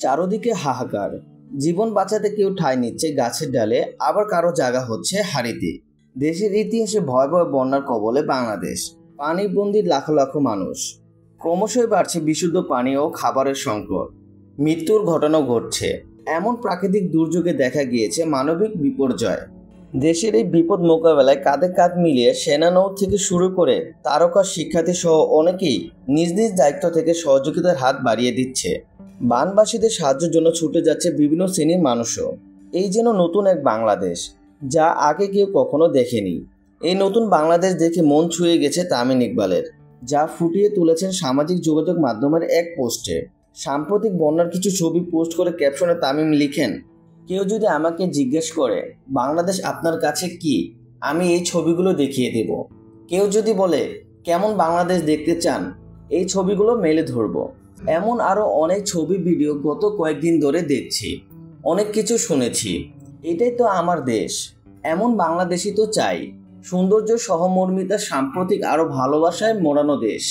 চারদিকে হাহাকার। জীবন বাঁচাতে কেউ ঠাঁই নিচ্ছে গাছের ডালে, আবার কারো জায়গা হচ্ছে হাড়িতে। দেশের ইতিহাসে ভয়াবহ বন্যার কবলে বাংলাদেশ। পানিবন্দী লাখো লাখো মানুষ। ক্রমশই বাড়ছে বিশুদ্ধ পানি ও খাবারের সংকট। মৃত্যুর ঘটনাও ঘটছে। এমন প্রাকৃতিক দুর্যোগে দেখা গিয়েছে মানবিক বিপর্যয়। দেশের এই বিপদ মোকাবেলায় কাঁধে কাঁধ মিলিয়ে সেনানৌ থেকে শুরু করে তারকা শিক্ষার্থী সহ অনেকেই নিজ নিজ দায়িত্ব থেকে সহযোগিতার হাত বাড়িয়ে দিচ্ছে। বানবাসীদের সাহায্যের জন্য ছুটে যাচ্ছে বিভিন্ন শ্রেণীর মানুষও। এই যেন নতুন এক বাংলাদেশ, যা আগে কেউ কখনো দেখেনি। এই নতুন বাংলাদেশ দেখে মন ছুঁয়ে গেছে তামিম ইকবালের, যা ফুটিয়ে তুলেছেন সামাজিক যোগাযোগ মাধ্যমের এক পোস্টে। সাম্প্রতিক বন্যার কিছু ছবি পোস্ট করে ক্যাপশনে তামিম লিখেন, কেউ যদি আমাকে জিজ্ঞেস করে বাংলাদেশ আপনার কাছে কি, আমি এই ছবিগুলো দেখিয়ে দেব। কেউ যদি বলে কেমন বাংলাদেশ দেখতে চান, এই ছবিগুলো মেলে ধরব। এমন আরও অনেক ছবি ভিডিও গত কয়েকদিন ধরে দেখছি, অনেক কিছু শুনেছি। এটাই তো আমার দেশ, এমন বাংলাদেশই তো চাই। সৌন্দর্য, সহমর্মিতা, সাম্প্রতিক আরও ভালোবাসায় মোড়ানো দেশ।